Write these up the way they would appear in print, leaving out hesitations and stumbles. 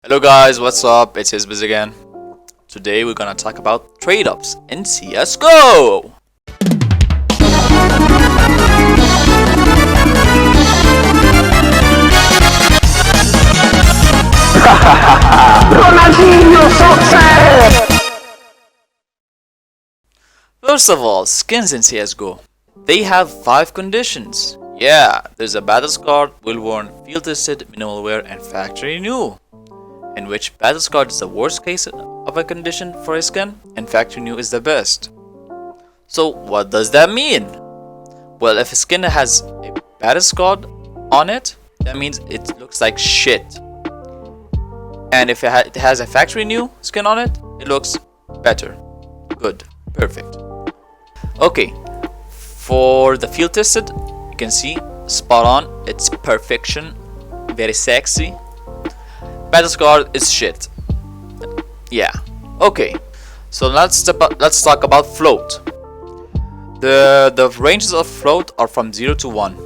Hello guys, what's up? It's Csgo again. Today we're gonna talk about trade-ups in CSGO! First of all, skins in CSGO. They have 5 conditions. Yeah, there's a battle scarred, well-worn, field-tested, minimal wear, and factory new. In which battle scarred is the worst case of a condition for a skin, and factory new is the best. So what does that mean? Well, if a skin has a battle scarred on it, that means it looks like shit. And if it has a factory new skin on it, it looks better. Good. Perfect. Okay. For the field tested, you can see spot on. It's perfection. Very sexy. Battle scarred is shit. Yeah. Okay. So let's talk about float. The ranges of float are from 0 to 1.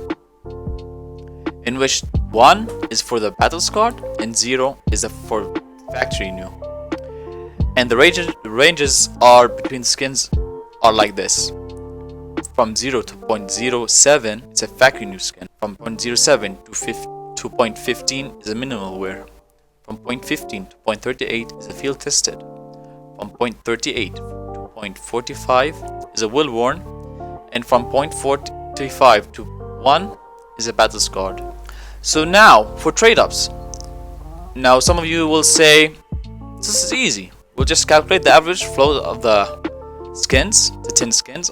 In which 1 is for the battle scarred and 0 is for factory new. And the ranges are between skins are like this. From 0 to 0.07 it's a factory new skin. From 0.07 to 0.15 is a minimal wear. From 0.15 to 0.38 is a field tested. From 0.38 to 0.45 is a well worn. And from 0.45 to 1 is a battle scarred. So now for trade ups. Now some of you will say, this is easy. We'll just calculate the average float of the skins, the 10 skins,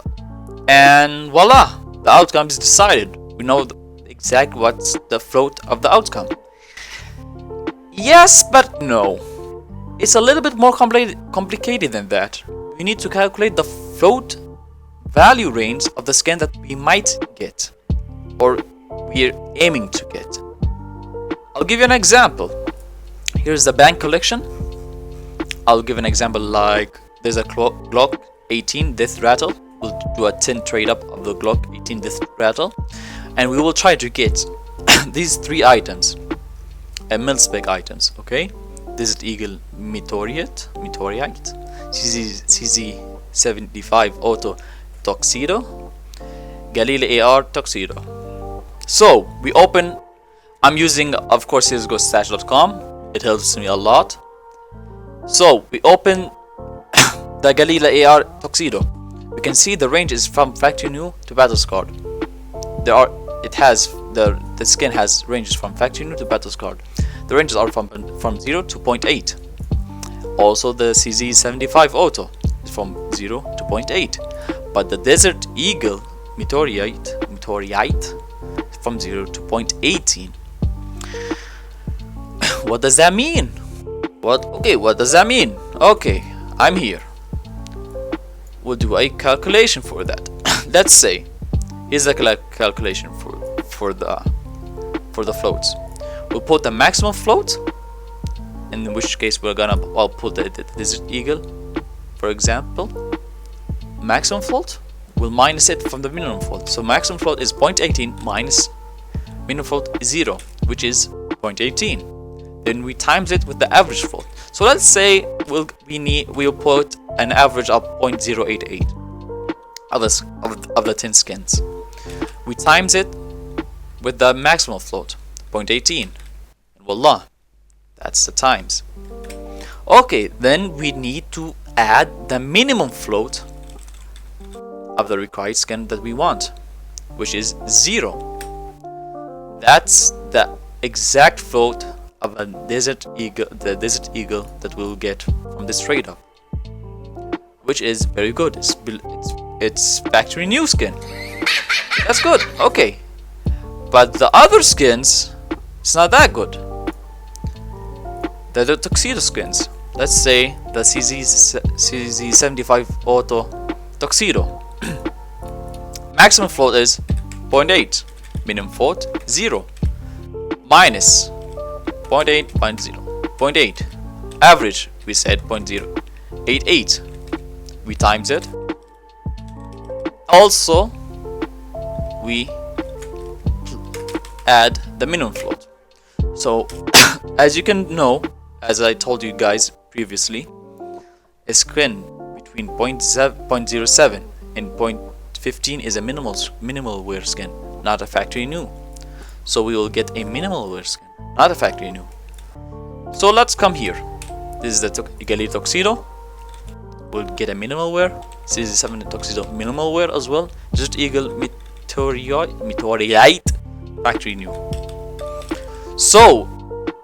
and voila, the outcome is decided. We know exactly what's the float of the outcome. Yes, but no. It's a little bit more complicated than that. We need to calculate the float value range of the skin that we might get, or we're aiming to get. I'll give you an example. Here's the bank collection. I'll give an example like there's a Glock 18 death rattle. We'll do a 10 trade up of the Glock 18 death rattle, and we will try to get these 3 items. Mil-spec items, okay? Desert Eagle Meteorite, CZ75 Auto Tuxedo, Galila AR Tuxedo. So we open. I'm using, of course, CSGOstash.com. It helps me a lot. So we open the Galila AR Tuxedo. We can see the range is from factory new to battle scarred. The skin has ranges from factory new to battle scarred. The ranges are from 0 to 0.8. Also the CZ75 Auto is from 0 to 0.8. But the Desert Eagle Meteorite is from 0 to 0.18. What does that mean? What does that mean? Okay, I'm here. We'll do a calculation for that. Let's say, here's the calculation for the floats. We'll put the maximum float, in which case I'll put the Desert Eagle, for example. Maximum float, we'll minus it from the minimum float. So maximum float is 0.18 minus minimum float is 0, which is 0.18. Then we times it with the average float. So let's say we'll put an average of 0.088 of the 10 skins. We times it with the maximum float, 0.18, and voila, that's the times. Okay, then we need to add the minimum float of the required skin that we want, which is 0. That's the exact float of the Desert Eagle that we'll get from this trade up, which is very good. It's factory new skin. That's good. Okay, but the other skins, it's not that good. The tuxedo skins. Let's say the CZ75 Auto Tuxedo. Maximum float is 0.8. Minimum float 0. Minus 0.8, 0.8. Average, we said 0.088. We times it. Also, we add the minimum float. So as you can know, as I told you guys previously, a skin between 0.07 and 0.15 is a minimal wear skin, not a factory new. So we will get a minimal wear skin, not a factory new. So let's come here. This is the Galil Tuxedo. We'll get a minimal wear. CZ7 Tuxedo minimal wear as well. Desert Eagle Meteorite factory new. So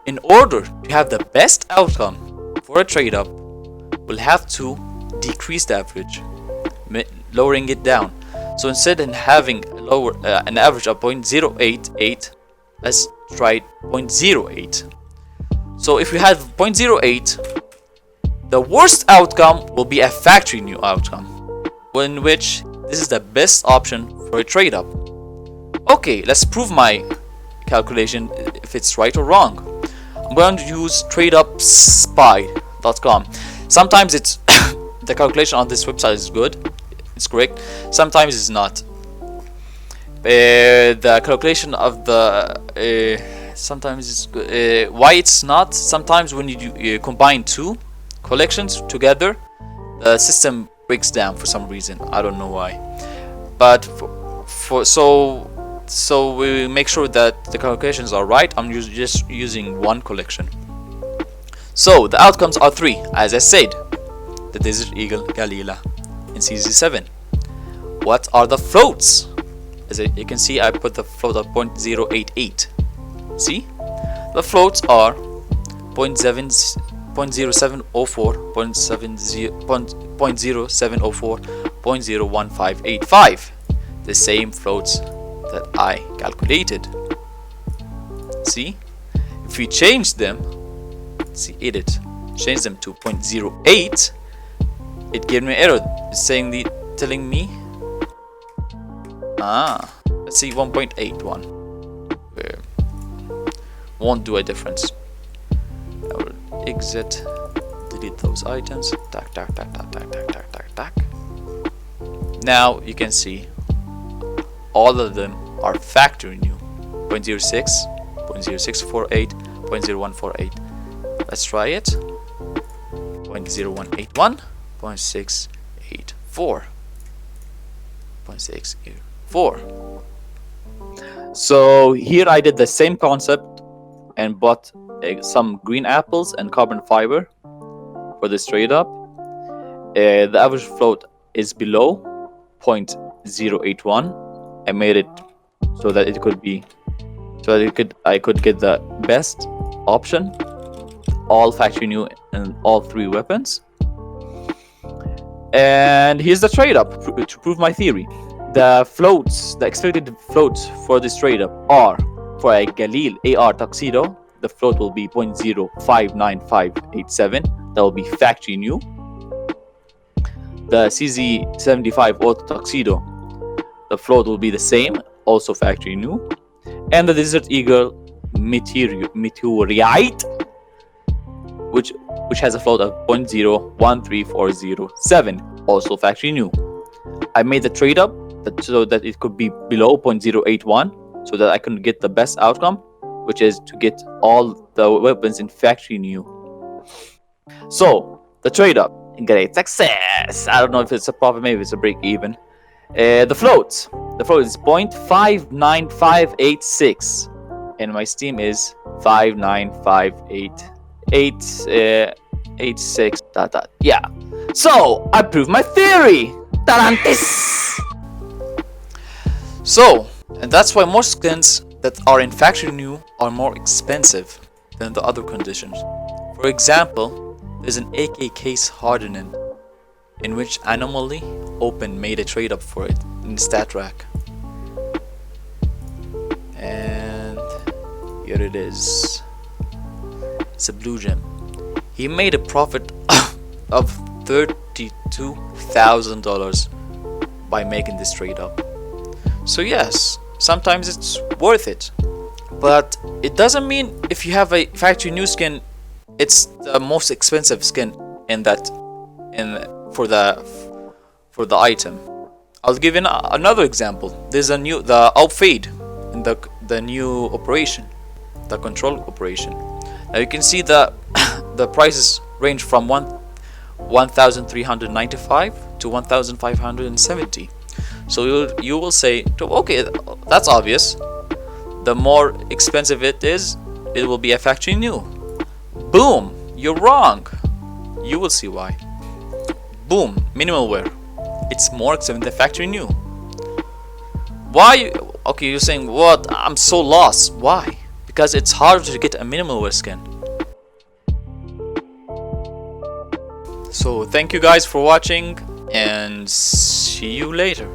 in order to have the best outcome for a trade up, we'll have to decrease the average, lowering it down. So instead of having an average of 0.088, let's try 0.08. So if we have 0.08, the worst outcome will be a factory new outcome, in which this is the best option for a trade up. Okay, let's prove my calculation if it's right or wrong. I'm going to use tradeupspy.com. Sometimes it's the calculation on this website is good, it's correct. Sometimes it's not. The calculation of the sometimes it's good. Why it's not? Sometimes when you combine two collections together, the system breaks down for some reason. I don't know why. But so we make sure that the calculations are right. I'm just using one collection. So the outcomes are three, as I said: the Desert Eagle Galila in CZ7. What are the floats? As you can see, I put the float at 0.088. See, the floats are 0.0704, 0.0704, 0.01585. The same floats that I calculated. See, if we change them, see, edit, change them to 0.08, it gave me an error. It's telling me let's see, 1.81. Won't do a difference. I will exit, delete those items. Tack. Now you can see all of them are factory new. 0.06, 0.0648, 0.0148. Let's try it. 0.0181, 0.684, 0.684. So here I did the same concept and bought some green apples and carbon fiber for this trade up. The average float is below 0.081. I made it so that it could be, I could get the best option, all factory new and all three weapons. And here's the trade up to prove my theory. The floats, the expected floats for this trade up are: for a Galil AR Tuxedo, the float will be 0.059587. That will be factory new. The CZ75 Auto Tuxedo, the float will be the same, also factory new. And the Desert Eagle Meteorite, which has a float of 0.013407, also factory new. I made the trade up so that it could be below 0.081, so that I can get the best outcome, which is to get all the weapons in factory new. So the trade up, great success. I don't know if it's a profit, maybe it's a break even. The float is 0.59586, and my Steam is 5958886. Yeah. So I proved my theory. Tarantis. So, and that's why most skins that are in factory new are more expensive than the other conditions. For example, there's an AK case hardening, in which Anomaly Open made a trade up for it in stat rack. And here it is. It's a blue gem. He made a profit of $32,000 by making this trade up. So yes, sometimes it's worth it, but it doesn't mean if you have a factory new skin, it's the most expensive skin for the item. I'll give you another example. There's the outfade in the new operation, the control operation. Now you can see the the prices range from 1,395 to 1,570. So you will say, okay, that's obvious. The more expensive it is, it will be a factory new. Boom, you're wrong. You will see why. Boom, minimal wear. It's more expensive than factory new. Why? Okay, you're saying, what? I'm so lost. Why? Because it's harder to get a minimal wear skin. So thank you guys for watching, and see you later.